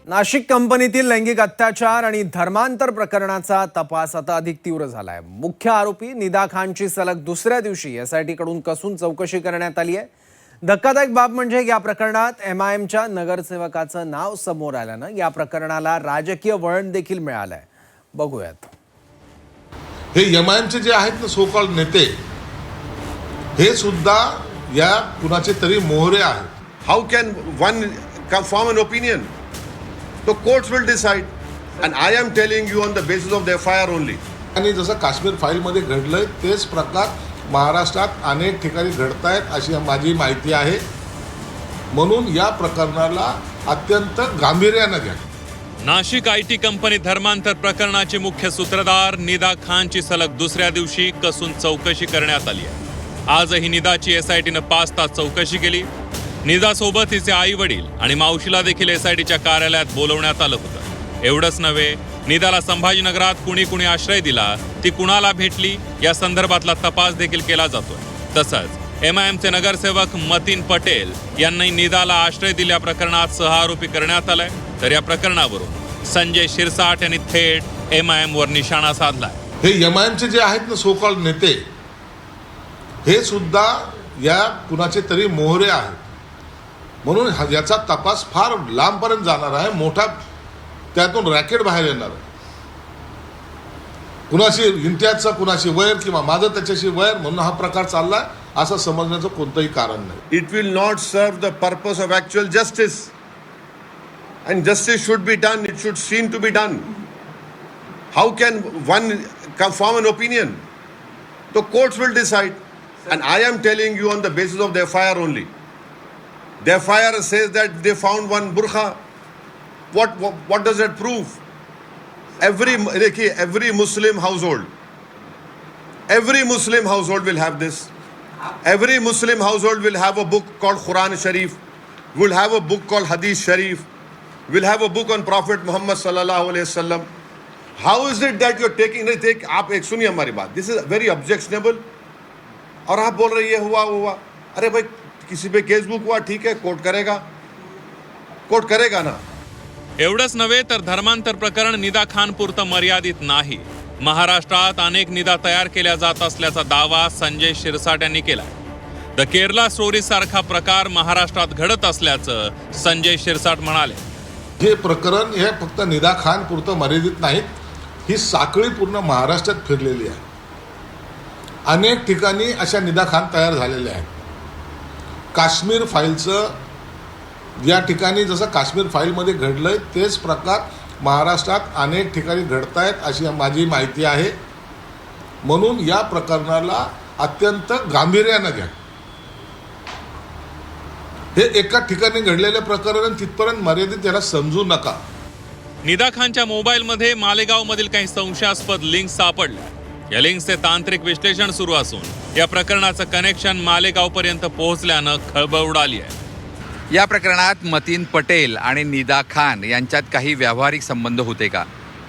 नाशिक कंपनीतील लैंगिक अत्याचार आणि धर्मांतर प्रकरणाचा तपास आता अधिक तीव्र झालाय। मुख्य आरोपी निदा खानची सलग दुसऱ्या दिवशी एसआयटी कडून कसून चौकशी करण्यात आली आहे। धक्कादायक बाब म्हणजे या प्रकरणात एमआयएमच्या नगरसेवकाचं नाव समोर आल्यानं या प्रकरणाला राजकीय वळण देखील मिळालंय। बघूयात। हे एमआयएमचे जे आहेत ना सो कॉल्ड नेते हे सुद्धा या कुणाचे तरी मोहरे आहेत। How can one form an opinion? The courts will decide, and I am telling you on the basis of the FIR only. आणि जसं काश्मीर फाईलमध्ये घडलंय तेच प्रकार महाराष्ट्रात अनेक ठिकाणी घडतायत अशी माझी माहिती आहे। म्हणून या प्रकरणाला अत्यंत गांभीर्याने घ्या। नाशिक आयटी कंपनी धर्मांतर प्रकरणाचे मुख्य सूत्रधार निदा खानची सलग दुसऱ्या दिवशी कसून चौकशी करण्यात आली आहे। आजही निदाची एसआयटीनं 5 तास चौकशी केली। निदासोबत तिचे आई वडील आणि मावशीला देखील एसआयटीच्या कार्यालयात बोलवण्यात आलं होतं। एवढंच नव्हे, निदाला संभाजीनगरात कुणी आश्रय दिला, ती कुणाला भेटली या संदर्भातला तपास देखील केला जातोय। तसंच एमआयएमचे नगरसेवक मतीन पटेल यांनी निदाला आश्रय दिल्या प्रकरणात सहआरोपी करण्यात आलाय। तर या प्रकरणावरून संजय शिरसाट यांनी थेट एमआयएमवर निशाणा साधलाय। हे एमआयएमचे जे आहेत ना सो कॉल्ड नेते हे सुद्धा या कुणाचे तरी मोहरे आहेत। म्हणून याचा तपास फार लांबपर्यंत जाणार आहे। मोठा त्यातून रॅकेट बाहेर येणार आहे। कुणाशी इम्तियाजचा कुणाशी वैर किंवा माझं त्याच्याशी वैर म्हणून हा प्रकार चाललाय असं समजण्याचं कोणतंही कारण नाही। It will not serve the purpose of actual justice, and justice should be done. It should seem to be done. How can one form an opinion? The courts will decide, and I am telling you on the basis of the FIR only. The FIR says that they found one burqa. What does that prove? Every Muslim household will have this. Every Muslim household will have a book called Quran Sharif, will have a book called Hadith Sharif, will have a book on Prophet Muhammad sallallahu alaihi wasallam. How is it that you're taking? आप एक सुनिए हमारी बात। This is very objectionable. और आप बोल रहे ये हुआ। अरे भाई, किसी पे केस बुक हुआ, ठीक है, कोर्ट करेगा ना। एवढंच नव्हे तर धर्मांतर प्रकरण निदा खान पुरतं मर्यादित नाही। महाराष्ट्रात अनेक निदा तयार केल्या जात असल्याचा दावा संजय शिरसाट यांनी केलाय। द केरला स्टोरी सारखा प्रकार महाराष्ट्रात घडत असल्याचं संजय शिरसाट म्हणाले। हे प्रकरण हे फक्त निदा खान पुरतं मर्यादित नाहीत, ही साखळी पूर्ण महाराष्ट्रात फिरलेली आहे। अनेक ठिकाणी अशा निदा खान तयार झालेल्या आहेत। काश्मीर फाईलचं या ठिकाणी जसं काश्मीर फाईलमध्ये घडलंय तेच प्रकार महाराष्ट्रात अनेक ठिकाणी घडतायत अशी माझी माहिती आहे। म्हणून या प्रकरणाला अत्यंत गांभीर्याने घ्या। हे एका ठिकाणी घडलेले प्रकरण तिथपर्यंत मर्यादित याला समजू नका। निदा खानच्या मोबाईलमध्ये मालेगावमधील काही संशयास्पद लिंक सापडल्या। या लिंक्सचे तांत्रिक विश्लेषण सुरू असून या प्रकरणाचं कनेक्शन मालेगावपर्यंत पोहोचल्यानं खळबळ उडाली आहे। या प्रकरणात मतीन पटेल आणि निदा खान यांच्यात काही व्यावहारिक संबंध होते का?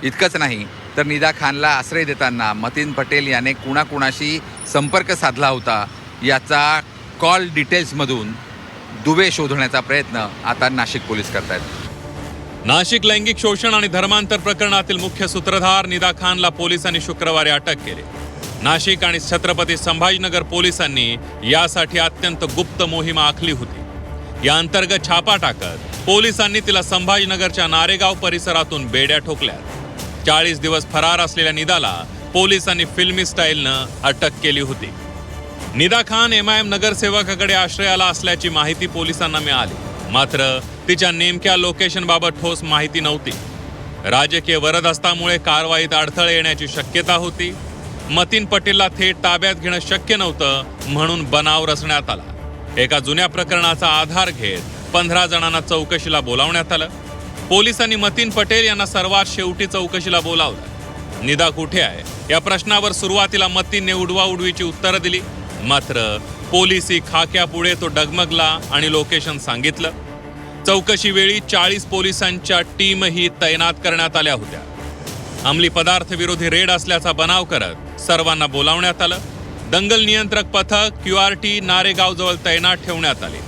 इतकंच नाही तर निदा खानला आश्रय देताना मतीन पटेल याने कुणाकुणाशी संपर्क साधला होता याचा कॉल डिटेल्समधून दुवे शोधण्याचा प्रयत्न आता नाशिक पोलीस करतायत। नाशिक लैंगिक शोषण आणि धर्मांतर प्रकरणातील मुख्य सूत्रधार निदा खानला पोलिसांनी शुक्रवारी अटक केली। नाशिक आणि छत्रपती संभाजीनगर पोलिसांनी यासाठी अत्यंत गुप्त मोहीम आखली होती। या अंतर्गत छापा टाकत पोलिसांनी तिला संभाजीनगरच्या नारेगाव परिसरातून बेड्या ठोकल्या। 40 दिवस फरार असलेल्या निदाला पोलिसांनी फिल्मी स्टाईलनं अटक केली होती। निदा खान एमआयएम नगरसेवकाकडे आश्रयाला असल्याची माहिती पोलिसांना मिळाली, मात्र तिच्या नेमक्या लोकेशनबाबत ठोस माहिती नव्हती। राजकीय वरदहस्तामुळे कारवाईत अडथळे येण्याची शक्यता होती। मतीन पटेलला थेट ताब्यात घेणं शक्य नव्हतं, म्हणून बनाव रचण्यात आला। एका जुन्या प्रकरणाचा आधार घेत 15 जणांना चौकशीला बोलावण्यात आलं। पोलिसांनी मतीन पटेल यांना सर्वात शेवटी चौकशीला बोलावलं। निदा कुठे आहे या प्रश्नावर सुरुवातीला मतीनने उडवाउडवीची उत्तरं दिली, मात्र पोलिसी खाक्यापुढे तो डगमगला आणि लोकेशन सांगितलं। चौकशी वेळी 40 पोलिसांच्या टीमही तैनात करण्यात आल्या होत्या। अंमली पदार्थ विरोधी रेड असल्याचा बनाव करत सर्वांना बोलावण्यात आलं। दंगल नियंत्रक पथक QRT नारेगावजवळ तैनात ठेवण्यात आले।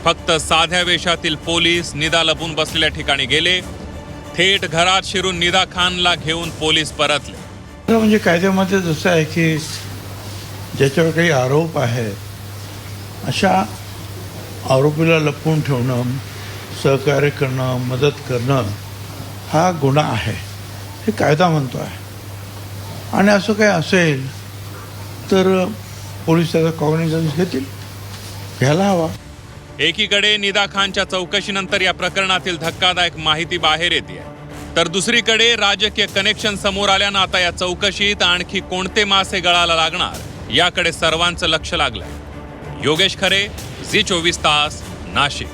फक्त साध्या वेशातील पोलीस निदा लपून बसलेल्या ठिकाणी गेले थेट घरात शिरून निदा खानला घेऊन पोलीस परतले. म्हणजे कायद्यामध्ये जसं आहे की ज्याच्यावर काही आरोप आहे अशा आरोपीला लपवून ठेवणं, सहकार्य करणं, मदत करणं हा गुन्हा आहे हे कायदा म्हणतो आहे. आणि असं काही असेल तर पोलीस त्याचा कॉग्निझन्स घेतील, घ्यायला हवा. एकीकडे निदा खानच्या चौकशीनंतर या प्रकरणातील धक्कादायक माहिती बाहेर येते, तर दुसरीकडे राजकीय कनेक्शन समोर आल्यानं आता या चौकशीत आणखी कोणते मासे गळाला लागणार याकडे सर्वांचं लक्ष लागलंय. योगेश खरे, झी 24 तास, नाशिक.